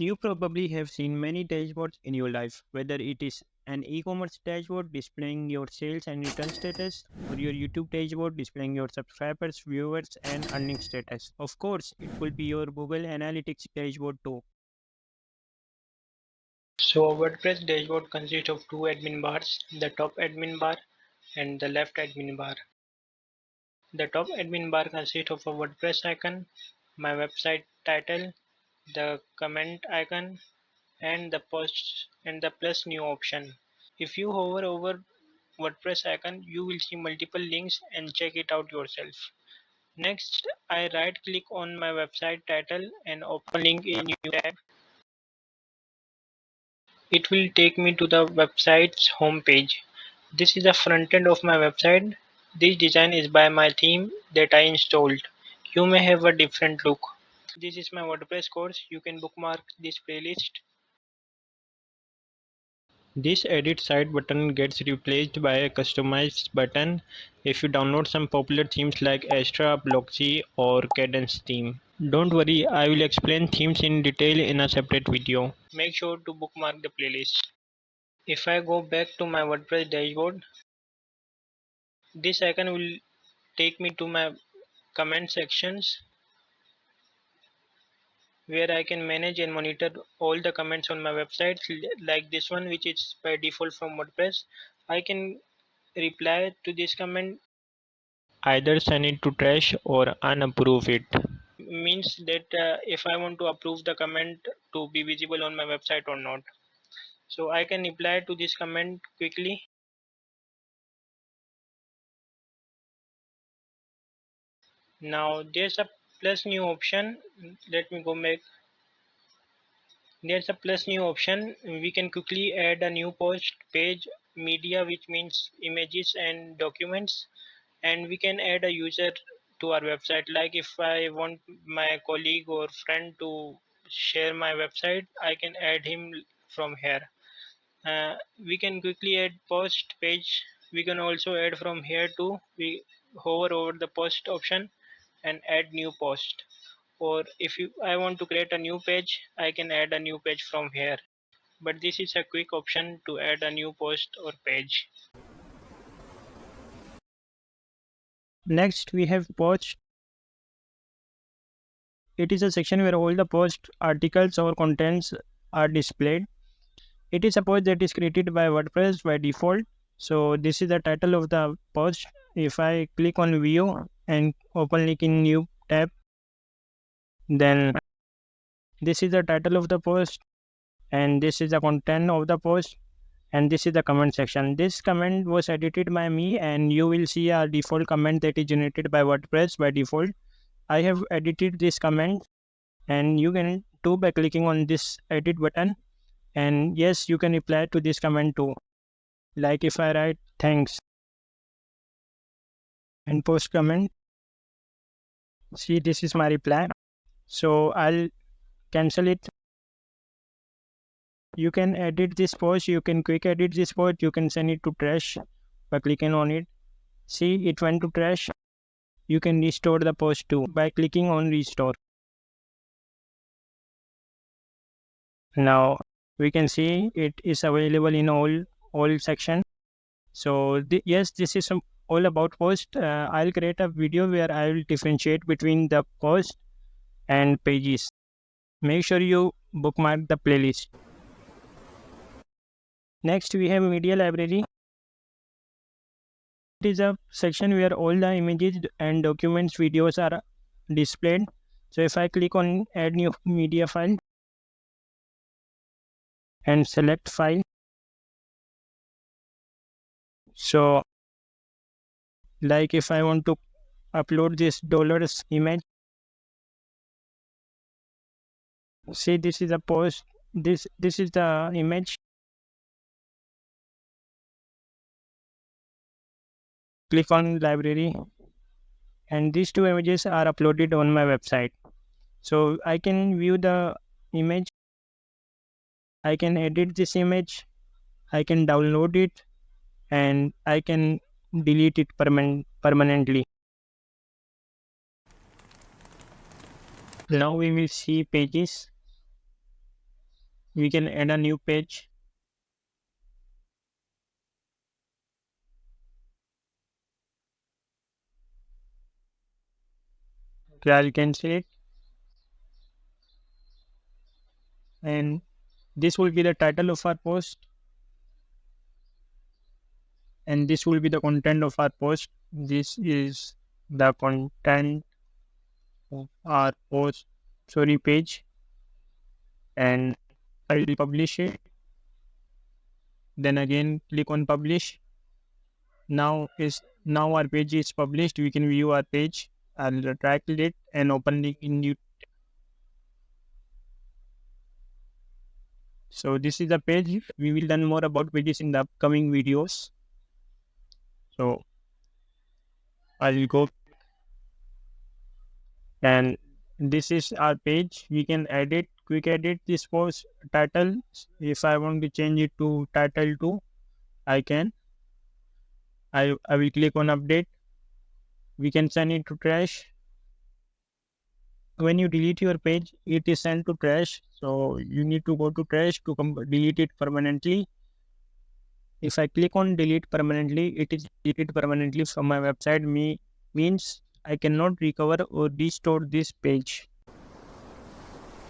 You probably have seen many dashboards in your life, whether it is an e-commerce dashboard displaying your sales and return status, or your YouTube dashboard displaying your subscribers, viewers, and earning status. Of course, it could be your Google Analytics dashboard too. So a WordPress dashboard consists of two admin bars, the top admin bar and the left admin bar. The top admin bar consists of a WordPress icon, my website title, the comment icon, and the post and the plus new option. If you hover over WordPress icon, you will see multiple links and check it out yourself. Next, I right click on my website title and open link in new tab. It will take me to the website's home page. This is the front end of my website. This design is by my theme that I installed. You may have a different look. This is my WordPress course. You can bookmark this playlist. This edit site button gets replaced by a customized button if you download some popular themes like Astra, Blocksy, or Cadence theme. Don't worry, I will explain themes in detail in a separate video. Make sure to bookmark the playlist. If I go back to my WordPress dashboard, this icon will take me to my comment sections where I can manage and monitor all the comments on my website, like this one, which is by default from WordPress. I can reply to this comment. Either send it to trash or unapprove it. Means that if I want to approve the comment to be visible on my website or not. So I can reply to this comment quickly. Now there's a plus new option. Let me go back. There's a plus new option. We can quickly add a new post page media, which means images and documents, and we can add a user to our website. Like if I want my colleague or friend to share my website, I can add him from here. We can quickly add post page. We can also add from here too. We hover over the post option and add new post. Or if I want to create a new page, I can add a new page from here. But this is a quick option to add a new post or page. Next, we have post. It is a section where all the post articles or contents are displayed. It is a post that is created by WordPress by default. So this is the title of the post. If I click on view and open link in new tab, then this is the title of the post, and this is the content of the post, and this is the comment section. This comment was edited by me, and you will see a default comment that is generated by WordPress by default. I have edited this comment, and you can do by clicking on this edit button. And yes, you can reply to this comment too. Like if I write thanks and post comment, see, this is my reply. So I'll cancel it. You can edit this post, you can quick edit this post, you can send it to trash by clicking on it. See, it went to trash. You can restore the post too by clicking on restore. Now we can see it is available in all section. So yes, this is all about post. I'll create a video where I will differentiate between the post and pages. Make sure you bookmark the playlist. Next, we have media library. It is a section where all the images and documents, videos are displayed. So if I click on add new media file and select file, so like if I want to upload this dollars image, see, this is a post, this is the image. Click on library, and these two images are uploaded on my website. So I can view the image, I can edit this image, I can download it, and I can delete it permanently. Now we will see pages. we can add a new page. Okay, I'll cancel it, and this will be the title of our post, and this will be the content of our post. This is the content of our post, sorry, page, and I will publish it. Then again click on publish. Now our page is published. We can view our page. I'll right click it and open it in new. So this is the page. We will learn more about pages in the upcoming videos. So I'll go, and this is our page. We can edit, quick edit this post title. If I want to change it to title 2, I can. I will click on update. We can send it to trash. When you delete your page, it is sent to trash. So you need to go to trash to delete it permanently. If I click on delete permanently, it is deleted permanently from my website. Means I cannot recover or restore this page.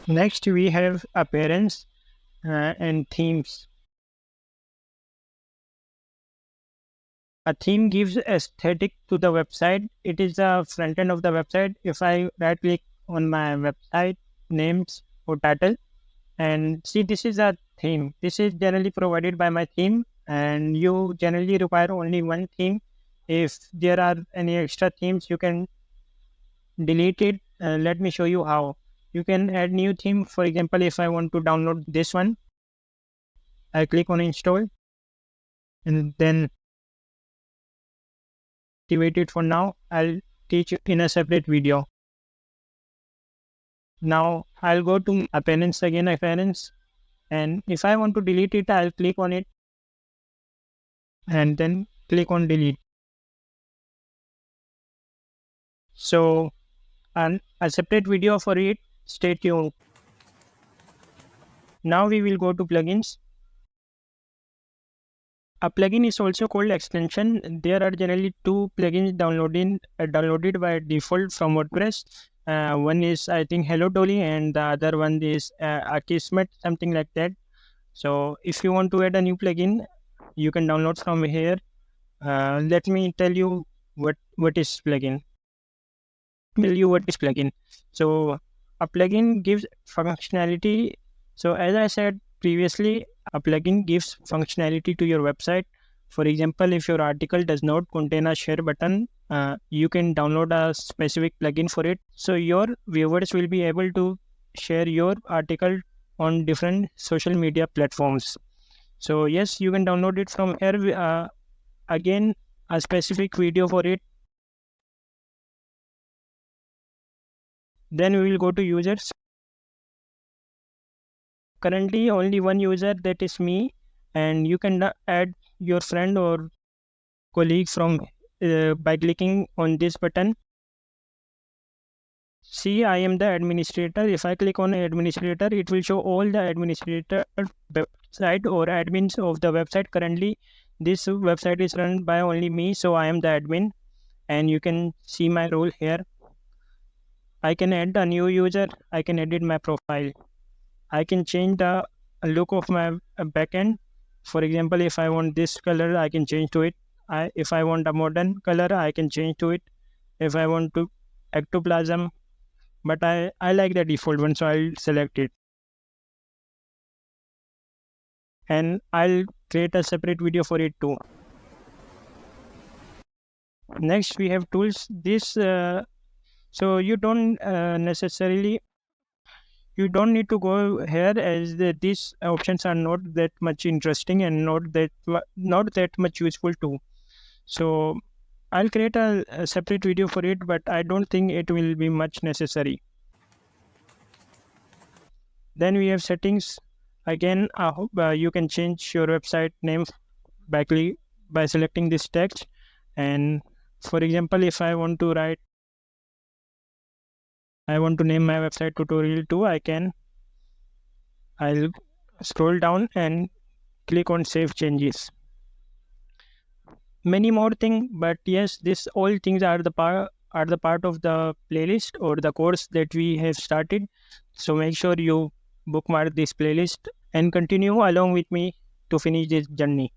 Next, we have appearance and themes. A theme gives aesthetic to the website. It is the front end of the website. If I right click on my website names or title, and see, this is a theme. This is generally provided by my theme, and you generally require only one theme. If there are any extra themes, you can delete it. Let me show you how. You can add new theme. For example, if I want to download this one, I click on install, and then activate it. For now, I'll teach it in a separate video. Now I'll go to appearance again, appearance, and if I want to delete it, I'll click on it and then click on delete. So, and a separate video for it, stay tuned. Now we will go to plugins. A plugin is also called extension. There are generally two plugins downloaded by default from WordPress. One is, I think, Hello Dolly, and the other one is Akismet, something like that. So if you want to add a new plugin, you can download from here. Let me tell you what is plugin. So a plugin gives functionality. So as I said previously, a plugin gives functionality to your website. For example, if your article does not contain a share button, you can download a specific plugin for it. So your viewers will be able to share your article on different social media platforms. So yes, you can download it from here. Again, a specific video for it. Then we will go to users. Currently only one user, that is me, and you can add your friend or colleague from by clicking on this button. See, I am the administrator. If I click on administrator, it will show all the administrator website or admins of the website. Currently this website is run by only me, so I am the admin, and you can see my role here. I can add a new user. I can edit my profile. I can change the look of my backend. For example, if I want this color, I can change to it. If I want a modern color, I can change to it. If I want to ectoplasm, but I like the default one, so I'll select it. And I'll create a separate video for it too. Next, we have tools. So you don't necessarily you don't need to go here, as these options are not that much interesting and not that much useful too. So I'll create a separate video for it, but I don't think it will be much necessary. Then we have settings. Again, I hope you can change your website name by selecting this text. And for example, if I want to name my website tutorial 2, I'll scroll down and click on save changes. Many more things, but yes, this all things are the part of the playlist or the course that we have started. So make sure you bookmark this playlist and continue along with me to finish this journey.